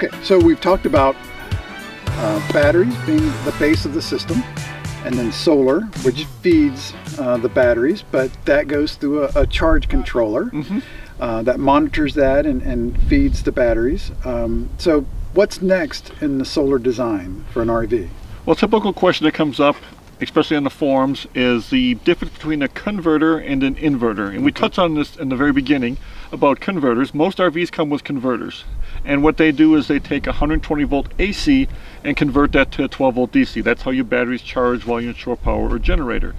Okay, so we've talked about batteries being the base of the system, and then solar, which feeds the batteries, but that goes through a charge controller that monitors that and feeds the batteries. So what's next in the solar design for an RV? Well, a typical question that comes up, especially on the forums, is the difference between a converter and an inverter. And we touched on this in the very beginning about converters. Most RVs come with converters. And what they do is they take 120 volt AC and convert that to a 12 volt DC. That's how your batteries charge while you're in shore power or generator.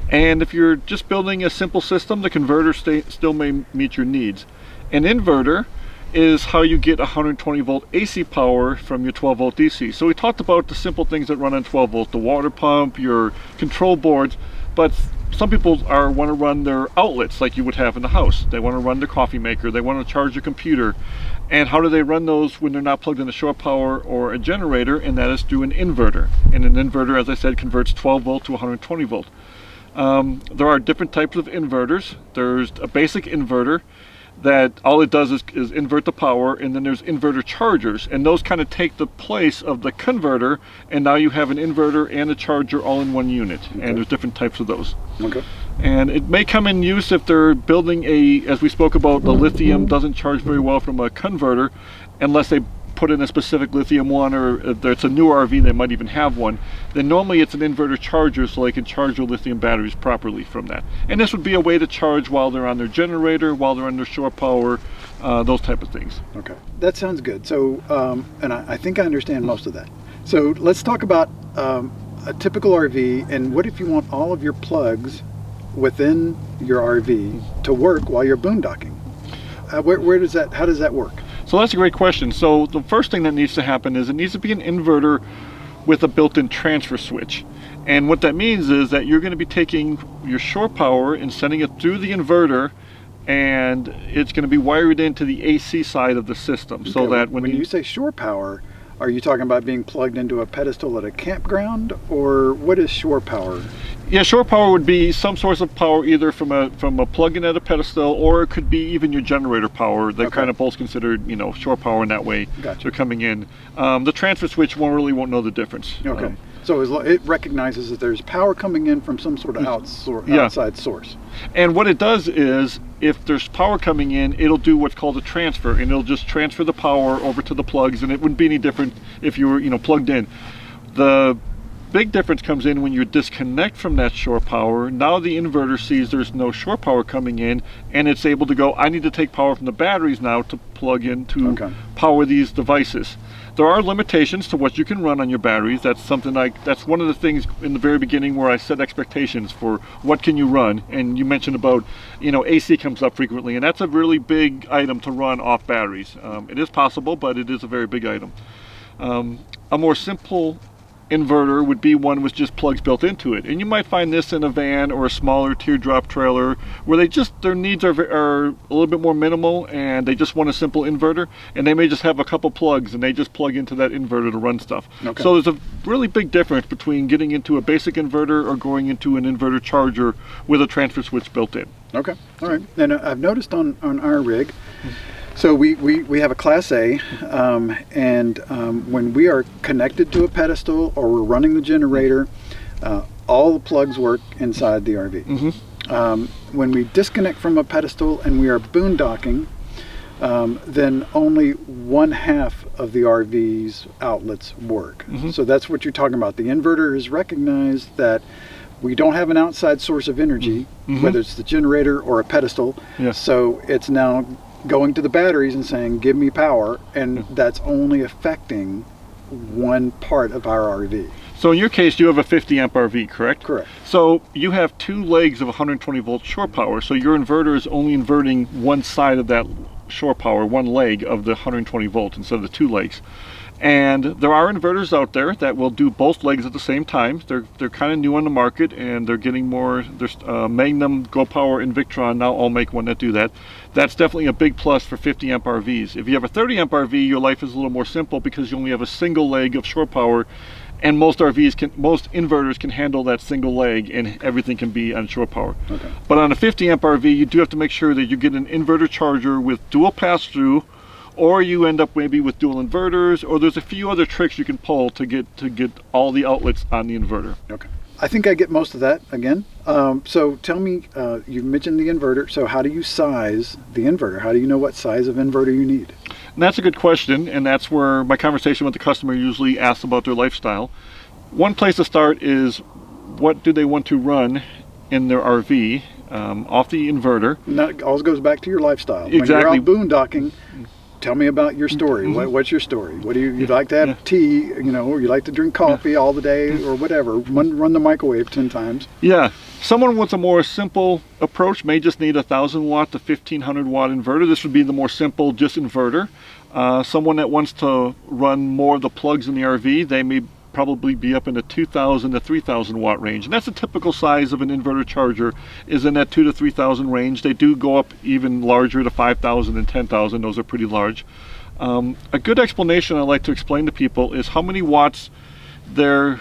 And if you're just building a simple system, the converter still may meet your needs. An inverter is how you get 120 volt AC power from your 12 volt DC. So we talked about the simple things that run on 12 volt, the water pump, your control boards, but some people want to run their outlets like you would have in the house. They want to run their coffee maker, they want to charge a computer. And how do they run those when they're not plugged into shore power or a generator? And that is through an inverter. And an inverter, as I said, converts 12 volt to 120 volt. There are different types of inverters. There's a basic inverter that all it does is invert the power, and then there's inverter chargers, and those kind of take the place of the converter, and now you have an inverter and a charger all in one unit. And there's different types of those. And it may come in use if they're building as we spoke about, the lithium doesn't charge very well from a converter unless they put in a specific lithium one, or if it's a new RV, they might even have one. Then normally it's an inverter charger, so they can charge their lithium batteries properly from that. And this would be a way to charge while they're on their generator, while they're on their shore power, those type of things. Okay, that sounds good. So, and I think I understand most of that. So let's talk about a typical RV, and what if you want all of your plugs within your RV to work while you're boondocking? How does that work? So that's a great question. So the first thing that needs to happen is it needs to be an inverter with a built-in transfer switch. And what that means is that you're going to be taking your shore power and sending it through the inverter, and it's going to be wired into the AC side of the system. So that when you say shore power, are you talking about being plugged into a pedestal at a campground, or what is shore power? Yeah, shore power would be some source of power, either from a plug-in at a pedestal, or it could be even your generator power. They're kind of both considered, shore power in that way. Gotcha. They're coming in. The transfer switch won't know the difference. Okay. So it recognizes that there's power coming in from some sort of outside source. And what it does is, if there's power coming in, it'll do what's called a transfer, and it'll just transfer the power over to the plugs, and it wouldn't be any different if you were, plugged in. The big difference comes in when you disconnect from that shore power. Now the inverter sees there's no shore power coming in, and it's able to go, I need to take power from the batteries now to plug in to power these devices. There are limitations to what you can run on your batteries. That's one of the things in the very beginning where I set expectations for what can you run. And you mentioned about, AC comes up frequently, and that's a really big item to run off batteries. It is possible, but it is a very big item. A more simple inverter would be one with just plugs built into it, and you might find this in a van or a smaller teardrop trailer where their needs are a little bit more minimal, and they just want a simple inverter, and they may just have a couple plugs and they just plug into that inverter to run stuff. So there's a really big difference between getting into a basic inverter or going into an inverter charger with a transfer switch built in. Okay, all right. And I've noticed on our rig, so we have a Class A, and when we are connected to a pedestal or we're running the generator, all the plugs work inside the RV. When we disconnect from a pedestal and we are boondocking, then only one half of the RV's outlets work. So that's what you're talking about. The inverter has recognized that we don't have an outside source of energy, whether it's the generator or a pedestal, so it's now going to the batteries and saying, give me power, and that's only affecting one part of our RV. So in your case, you have a 50 amp RV, correct? Correct. So you have two legs of 120 volt shore power, so your inverter is only inverting one side of that shore power, one leg of the 120 volt instead of the two legs. And there are inverters out there that will do both legs at the same time. They're kind of new on the market, and they're getting more. There's Magnum, Go Power, and Victron now all make one that do that. That's definitely a big plus for 50 amp RVs. If you have a 30 amp RV, your life is a little more simple because you only have a single leg of shore power, and most inverters can handle that single leg, and everything can be on shore power. But on a 50 amp RV, you do have to make sure that you get an inverter charger with dual pass-through, or you end up maybe with dual inverters, or there's a few other tricks you can pull to get all the outlets on the inverter. Okay. I think I get most of that again. So tell me, you mentioned the inverter. So how do you size the inverter? How do you know what size of inverter you need? And that's a good question, and that's where my conversation with the customer usually asks about their lifestyle. One place to start is, what do they want to run in their RV off the inverter? And that always goes back to your lifestyle. Exactly. When you're out boondocking, tell me about your story. What's your story? What do you like to have tea, or you like to drink coffee all the day or whatever. Run the microwave 10 times. Yeah. Someone with a more simple approach may just need a 1,000 watt to 1,500 watt inverter. This would be the more simple just inverter. Someone that wants to run more of the plugs in the RV, they may probably be up in the 2,000 to 3,000 watt range, and that's the typical size of an inverter charger, is in that 2,000 to 3,000 range. They do go up even larger to 5,000 and 10,000. Those are pretty large. A good explanation I like to explain to people is how many watts their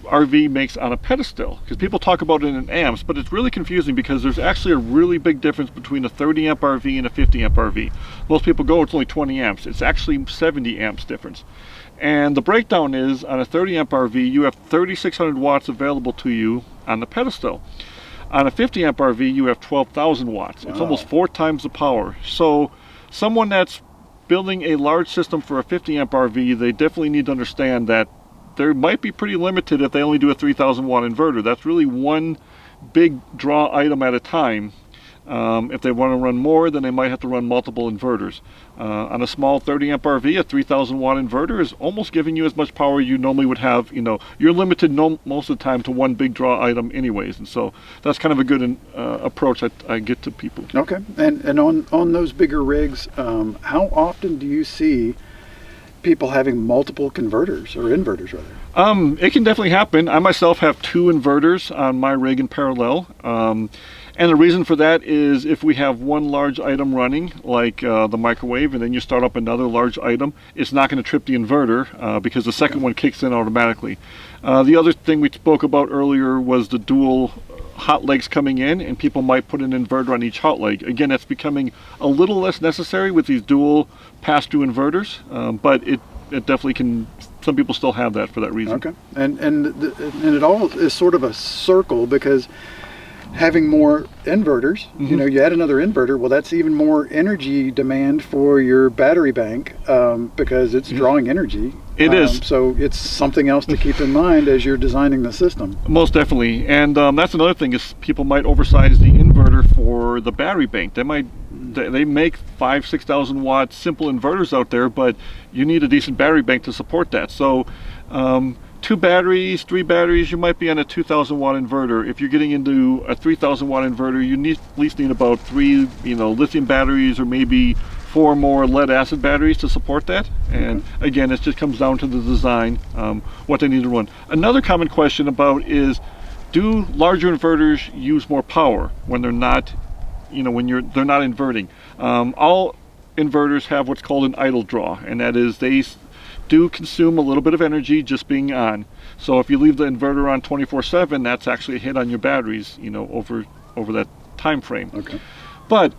RV makes on a pedestal, because people talk about it in amps, but it's really confusing because there's actually a really big difference between a 30 amp RV and a 50 amp RV. Most people go, it's only 20 amps. It's actually 70 amps difference. And the breakdown is, on a 30 amp RV, you have 3,600 watts available to you on the pedestal. On a 50 amp RV, you have 12,000 watts. It's almost 4 times the power. So someone that's building a large system for a 50 amp RV, they definitely need to understand that they might be pretty limited if they only do a 3,000 watt inverter. That's really one big draw item at a time. If they want to run more, then they might have to run multiple inverters. On a small 30 amp RV, a 3,000 watt inverter is almost giving you as much power you normally would have. You're limited most of the time to one big draw item anyways, and so that's kind of a good approach I get to people. Okay. And on those bigger rigs, how often do you see people having multiple converters, or inverters rather? It can definitely happen. I myself have 2 inverters on my rig in parallel. And the reason for that is, if we have one large item running, like the microwave, and then you start up another large item, it's not going to trip the inverter because the second one kicks in automatically. The other thing we spoke about earlier was the dual hot legs coming in, and people might put an inverter on each hot leg. Again, that's becoming a little less necessary with these dual pass-through inverters, but it definitely can. Some people still have that for that reason. Okay, and it all is sort of a circle, because having more inverters, you add another inverter, well, that's even more energy demand for your battery bank, because it's drawing energy. It is. So it's something else to keep in mind as you're designing the system. Most definitely. And that's another thing, is people might oversize the inverter for the battery bank. They make 5,000-6,000 watt simple inverters out there, but you need a decent battery bank to support that. So 2 batteries, 3 batteries, you might be on a 2,000 watt inverter. If you're getting into a 3,000 watt inverter, you at least need about 3 lithium batteries, or maybe 4 more lead acid batteries to support that. And again, it just comes down to the design, what they need to run. Another common question about is, do larger inverters use more power when they're not, they're not inverting? All inverters have what's called an idle draw, and that is they do consume a little bit of energy just being on. So if you leave the inverter on 24/7, that's actually a hit on your batteries, over that time frame. Okay. But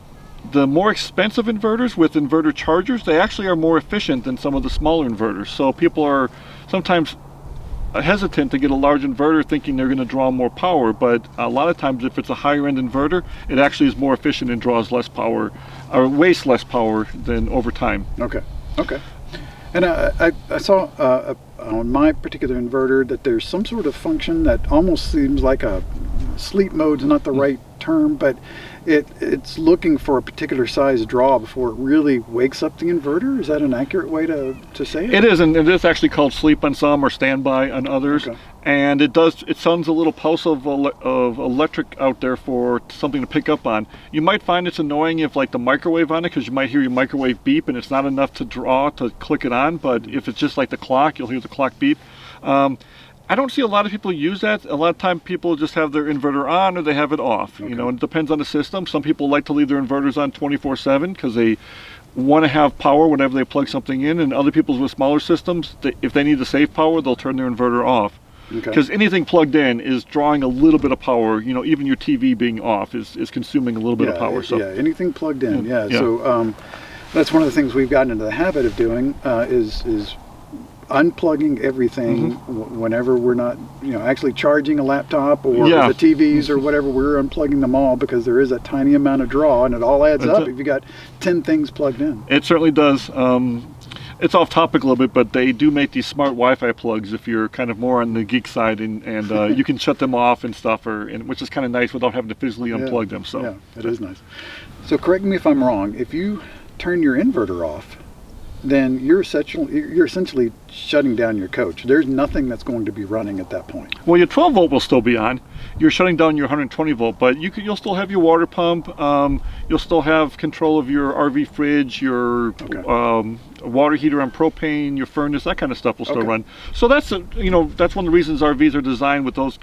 the more expensive inverters with inverter chargers, they actually are more efficient than some of the smaller inverters. So people are sometimes hesitant to get a large inverter thinking they're going to draw more power, but a lot of times if it's a higher end inverter, it actually is more efficient and draws less power, or wastes less power than over time. Okay. And I saw on my particular inverter that there's some sort of function that almost seems like a sleep mode's not the right term, but it's looking for a particular size draw before it really wakes up the inverter. Is that an accurate way to say it? It is, and it is actually called sleep on some or standby on others. Okay. And it sends a little pulse of electric out there for something to pick up on. You might find it's annoying if like the microwave on it, because you might hear your microwave beep and it's not enough to draw to click it on, but if it's just like the clock, you'll hear the clock beep. I don't see a lot of people use that. A lot of time people just have their inverter on or they have it off. Okay. And it depends on the system. Some people like to leave their inverters on 24/7 because they want to have power whenever they plug something in, and other people with smaller systems, if they need to save power, they'll turn their inverter off. Because anything plugged in is drawing a little bit of power. Even your TV being off is consuming a little bit of power. So anything plugged in. Yeah. So That's one of the things we've gotten into the habit of doing is unplugging everything whenever we're not, actually charging a laptop or the TVs or whatever. We're unplugging them all because there is a tiny amount of draw, and it all adds up if you got 10 things plugged in. It certainly does. It's off topic a little bit, but they do make these smart Wi-Fi plugs if you're kind of more on the geek side, and you can shut them off and stuff, which is kind of nice without having to physically unplug them. So yeah, it is nice. So correct me if I'm wrong. If you turn your inverter off, then you're essentially shutting down your coach. There's nothing that's going to be running at that point. Well, your 12 volt will still be on. You're shutting down your 120 volt, but you'll still have your water pump. You'll still have control of your RV fridge, your water heater on propane, your furnace, that kind of stuff will still run. So that's that's one of the reasons RVs are designed with those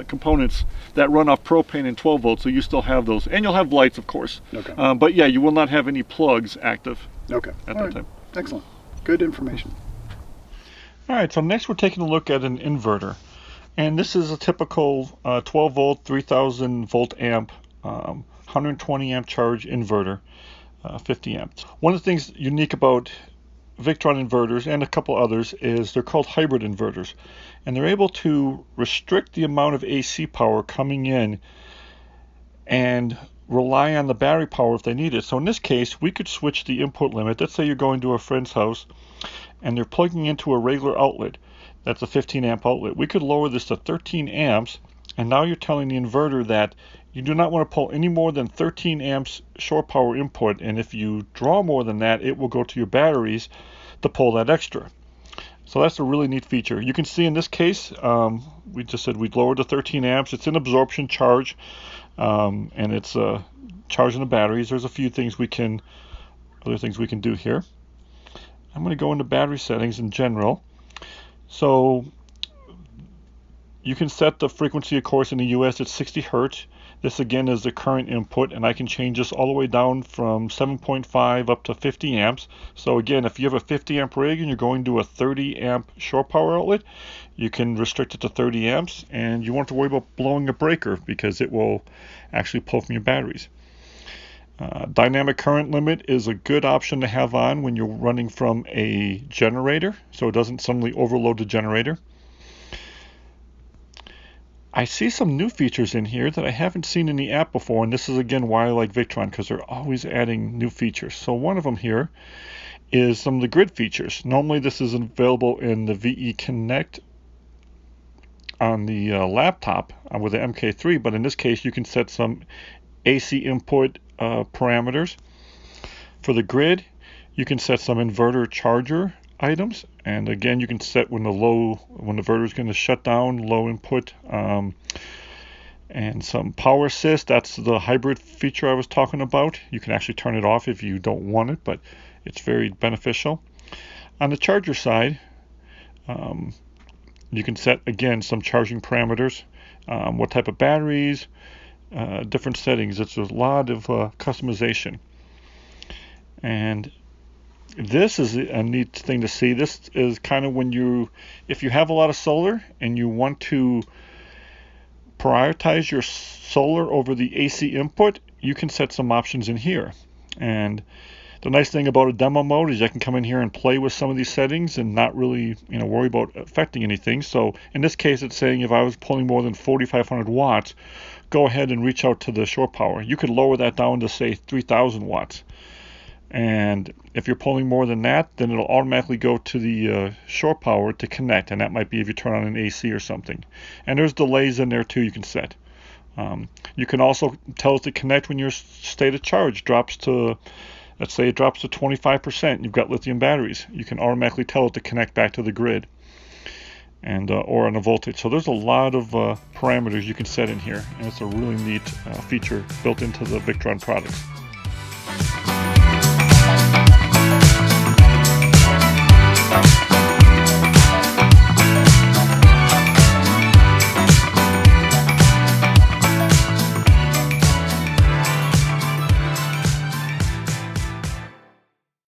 components that run off propane and 12 volts. So you still have those, and you'll have lights, of course. But yeah, you will not have any plugs active. At that time. Excellent. Good information. All right, so next we're taking a look at an inverter. And this is a typical 12 volt, 3000 volt amp, 120 amp charge inverter, 50 amps. One of the things unique about Victron inverters and a couple others is they're called hybrid inverters. And they're able to restrict the amount of AC power coming in and rely on the battery power if they need it. So in this case, we could switch the input limit. Let's say you're going to a friend's house and they're plugging into a regular outlet. That's a 15 amp outlet. We could lower this to 13 amps, and now you're telling the inverter that you do not want to pull any more than 13 amps shore power input, and if you draw more than that, it will go to your batteries to pull that extra. So that's a really neat feature. You can see in this case, we just said we'd lower to 13 amps. It's an absorption charge, and it's charging the batteries. There's a few things other things we can do here. I'm going to go into battery settings in general. So you can set the frequency, of course, in the US at 60 hertz. This again is the current input, and I can change this all the way down from 7.5 up to 50 amps. So again, if you have a 50 amp rig and you're going to a 30 amp shore power outlet, you can restrict it to 30 amps, and you won't have to worry about blowing a breaker because it will actually pull from your batteries. Dynamic current limit is a good option to have on when you're running from a generator, so it doesn't suddenly overload the generator. I see some new features in here that I haven't seen in the app before, and this is again why I like Victron, because they're always adding new features. So one of them here is some of the grid features. Normally this is available in the VE Connect on the laptop with the MK3, but in this case you can set some AC input parameters. For the grid, you can set some inverter charger items, and again you can set when the inverter is going to shut down, low input, and some power assist. That's the hybrid feature I was talking about. You can actually turn it off if you don't want it, but it's very beneficial. On the charger side, you can set again some charging parameters, what type of batteries, different settings. It's a lot of customization, and this is a neat thing to see. This is kind of if you have a lot of solar and you want to prioritize your solar over the AC input, you can set some options in here. And the nice thing about a demo mode is I can come in here and play with some of these settings and not really worry about affecting anything. So in this case, it's saying if I was pulling more than 4,500 watts, go ahead and reach out to the shore power. You could lower that down to say 3,000 watts. And if you're pulling more than that, then it'll automatically go to the shore power to connect, and that might be if you turn on an AC or something. And there's delays in there too you can set. You can also tell it to connect when your state of charge drops to, let's say it drops to 25%, you've got lithium batteries. You can automatically tell it to connect back to the grid, and or on a voltage. So there's a lot of parameters you can set in here, and it's a really neat feature built into the Victron products.